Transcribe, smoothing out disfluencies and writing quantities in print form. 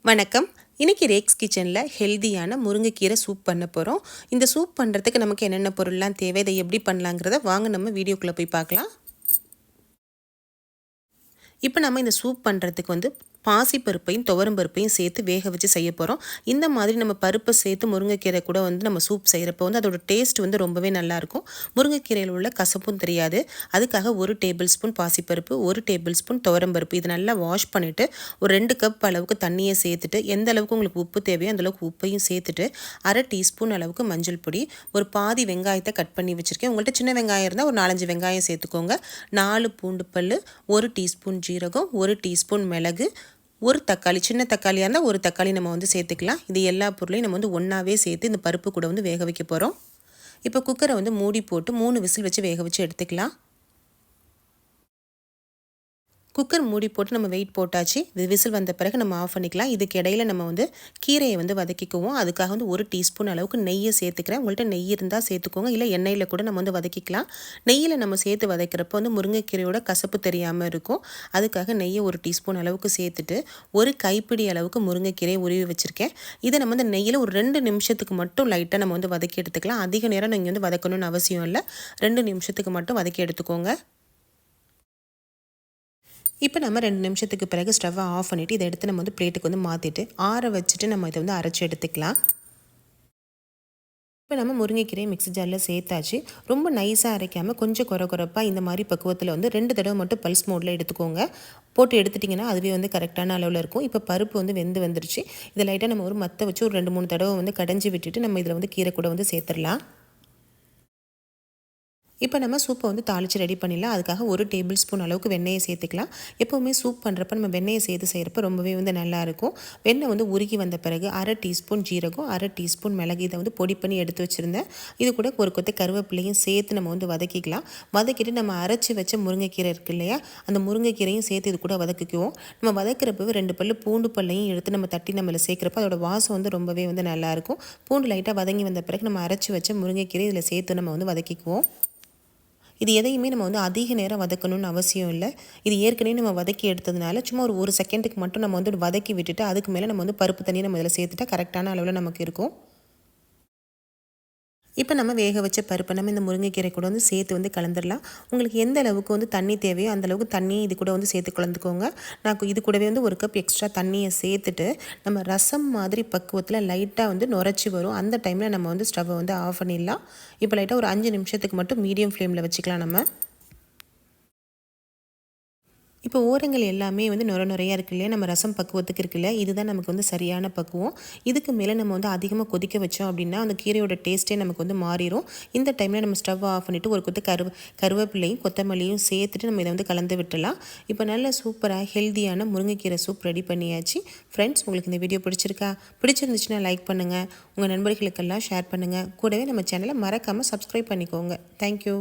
வணக்கம். இன்னைக்கு ரேக்ஸ் கிச்சனில் ஹெல்தியான முருங்கைக்கீரை சூப் பண்ண போகிறோம். இந்த சூப் பண்ணுறதுக்கு நமக்கு என்னென்ன பொருள்லாம் தேவை, இதை எப்படி பண்ணலாங்கிறத வாங்க நம்ம வீடியோக்குள்ளே போய் பார்க்கலாம். இப்போ நம்ம இந்த சூப் பண்ணுறதுக்கு பாசிப்பருப்பையும் துவரம்பருப்பையும் சேர்த்து வேக வச்சு செய்ய போகிறோம். இந்த மாதிரி நம்ம பருப்பை சேர்த்து முருங்கைக்கீரை கூட நம்ம சூப் செய்கிறப்போ அதோட டேஸ்ட் ரொம்பவே நல்லாயிருக்கும். முருங்கைக்கீரையில் உள்ள கசப்பும் தெரியாது. அதுக்காக 1 டேபிள் ஸ்பூன் பாசிப்பருப்பு, 1 டேபிள் ஸ்பூன் துவரம்பருப்பு இது நல்லா வாஷ் பண்ணிவிட்டு ஒரு 2 கப் அளவுக்கு தண்ணியை சேர்த்துட்டு எந்த அளவுக்கு உங்களுக்கு உப்பு தேவையோ அந்தளவுக்கு உப்பையும் சேர்த்துட்டு 1/2 டீஸ்பூன் அளவுக்கு மஞ்சள் பொடி, ஒரு பாதி வெங்காயத்தை கட் பண்ணி வச்சுருக்கேன். உங்கள்கிட்ட சின்ன வெங்காயம் இருந்தால் ஒரு 4-5 வெங்காயம் சேர்த்துக்கோங்க. 4 பூண்டு பல், 1 டீஸ்பூன் ஜீரகம், 1 டீஸ்பூன் மிளகு, ஒரு தக்காளி, சின்ன தக்காளியாக இருந்தால் ஒரு தக்காளி நம்ம சேர்த்துக்கலாம். இது எல்லா பொருளையும் நம்ம ஒன்றாவே சேர்த்து இந்த பருப்பு கூட வேக வைக்க போகிறோம். இப்போ குக்கரை மூடி போட்டு 3 விசில் வச்சு வேக வச்சு எடுத்துக்கலாம். குக்கர் மூடி போட்டு நம்ம வெயிட் போட்டாச்சு. இது விசில் வந்த பிறகு நம்ம ஆஃப் பண்ணிக்கலாம். இதுக்கு இடையில நம்ம கீரையை வதக்கிக்குவோம். அதுக்காக 1 டீஸ்பூன் அளவுக்கு நெய்யை சேர்த்துக்கிறேன். உங்கள்கிட்ட நெய் இருந்தால் சேர்த்துக்கோங்க, இல்லை எண்ணெயில் கூட நம்ம வதக்கிக்கலாம். நெய்யில் நம்ம சேர்த்து வதக்கிறப்போ முருங்கைக்கீரையோட கசப்பு தெரியாமல் இருக்கும். அதுக்காக நெய்யை 1 டீஸ்பூன் அளவுக்கு சேர்த்துட்டு ஒரு கைப்பிடி அளவுக்கு முருங்கைக்கீரையை உருவி வச்சுருக்கேன். இதை நம்ம நெய்யில் ஒரு 2 நிமிஷத்துக்கு மட்டும் லைட்டாக நம்ம வதக்கி எடுத்துக்கலாம். அதிக நேரம் நீங்கள் வதக்கணும்னு அவசியம் இல்லை. 2 நிமிஷத்துக்கு மட்டும் வதக்கி எடுத்துக்கோங்க. இப்போ நம்ம 2 நிமிஷத்துக்கு பிறகு ஸ்டவ்வை ஆஃப் பண்ணிவிட்டு இதை எடுத்து நம்ம பிளேட்டுக்கு மாற்றிட்டு ஆற வச்சுட்டு நம்ம இதை அரைச்சி எடுத்துக்கலாம். இப்போ நம்ம முருங்கைக்கீரை மிக்ஸி ஜாரில் சேர்த்தாச்சு. ரொம்ப நைஸாக அரைக்காமல் கொஞ்சம் குறப்பாக இந்த மாதிரி பக்குவத்தில் 2 தடவை மட்டும் பல்ஸ் மோடில் எடுத்துக்கோங்க. போட்டு எடுத்துட்டிங்கன்னா அதுவே கரெக்டான அளவில் இருக்கும். இப்போ பருப்பு வெந்து வந்துருச்சு. இதை லைட்டாக நம்ம ஒரு மற்ற வச்சு ஒரு 2-3 தடவை கடைஞ்சி விட்டுட்டு நம்ம இதில் கீரை கூட சேர்த்துடலாம். இப்போ நம்ம சூப்பை தாளித்து ரெடி பண்ணிடலாம். அதுக்காக 1 டேபிள் ஸ்பூன் அளவுக்கு வெண்ணெயை சேர்த்துக்கலாம். எப்போவுமே சூப் பண்ணுறப்ப நம்ம வெண்ணெயை சேர்த்து செய்கிறப்ப ரொம்பவே நல்லாயிருக்கும். வெண்ணெய் உருகி வந்த பிறகு 1/2 டீஸ்பூன் ஜீரகம், 1/2 டீஸ்பூன் மிளகு இதை பொடி பண்ணி எடுத்து வச்சுருந்தேன். இது கூட ஒரு கொத்து கருவேப்பிலையும் சேர்த்து நம்ம வதக்கிக்கலாம். வதக்கிட்டு நம்ம அரைச்சி வச்ச முருங்கைக்கீரை இருக்குது இல்லையா, அந்த முருங்கைக்கீரையும் சேர்த்து இது கூட வதக்கிக்குவோம். நம்ம வதக்கிறப்பவே 2 பல்லு பூண்டு பல்லையும் எடுத்து நம்ம தட்டி நம்மள சேர்க்குறப்ப அதோட வாசம் ரொம்பவே நல்லாயிருக்கும். பூண்டு லைட்டாக வதங்கி வந்த பிறகு நம்ம அரைச்சி வச்ச முருங்கைக்கீரை இதில் சேர்த்து நம்ம வதக்கிக்குவோம். இது எதையுமே நம்ம அதிக நேரம் வதக்கணும்னு அவசியம் இல்லை. இது ஏற்கனவே நம்ம வதக்கி எடுத்ததுனால சும்மா ஒரு 1 செகண்டுக்கு மட்டும் நம்ம வதக்கி விட்டுட்டு அதுக்கு மேலே நம்ம பருப்பு தண்ணியை நம்ம இதில் சேர்த்துட்டா கரெக்டான அளவில் நமக்கு இருக்கும். இப்போ நம்ம வேக வச்ச பருப்பை நம்ம இந்த முருங்கைக்கீரை கூட சேர்த்து கலந்துடலாம். உங்களுக்கு எந்த அளவுக்கு தண்ணி தேவையோ அந்தளவுக்கு தண்ணியை இது கூட சேர்த்து கலந்துக்கோங்க. நான் இது கூடவே 1 கப் எக்ஸ்ட்ரா தண்ணியை சேர்த்துட்டு நம்ம ரசம் மாதிரி பக்குவத்தில் லைட்டாக நுரைச்சி வரும். அந்த டைமில் நம்ம ஸ்டவ்வை ஆஃப் பண்ணிடலாம். இப்போ லைட்டாக ஒரு 5 நிமிஷத்துக்கு மட்டும் மீடியம் ஃப்ளேமில் வச்சுக்கலாம் நம்ம. இப்போ ஓரங்கள் எல்லாமே நுரையாக இருக்கு இல்லையா, நம்ம ரசம் பக்குவத்துக்கு இருக்கு இல்லையா, இதுதான் நமக்கு சரியான பக்குவம். இதுக்கு மேலே நம்ம அதிகமாக கொதிக்க வச்சோம் அப்படின்னா அந்த கீரையோட டேஸ்ட்டே நமக்கு மாறிடும். இந்த டைமில் நம்ம ஸ்டவ் ஆஃப் பண்ணிவிட்டு ஒரு கொத்து கருவேப்பிலையும் கொத்தமல்லியும் சேர்த்துட்டு நம்ம இதை கலந்து விட்டுலாம். இப்போ நல்ல சூப்பராக ஹெல்தியான முருங்கைக்கீரை சூப் ரெடி பண்ணியாச்சு. ஃப்ரெண்ட்ஸ், உங்களுக்கு இந்த வீடியோ பிடிச்சிருந்துச்சுன்னா லைக் பண்ணுங்கள், உங்கள் நண்பர்களுக்கெல்லாம் ஷேர் பண்ணுங்கள். கூடவே நம்ம சேனலை மறக்காமல் சப்ஸ்கிரைப் பண்ணிக்கோங்க. தேங்க்யூ.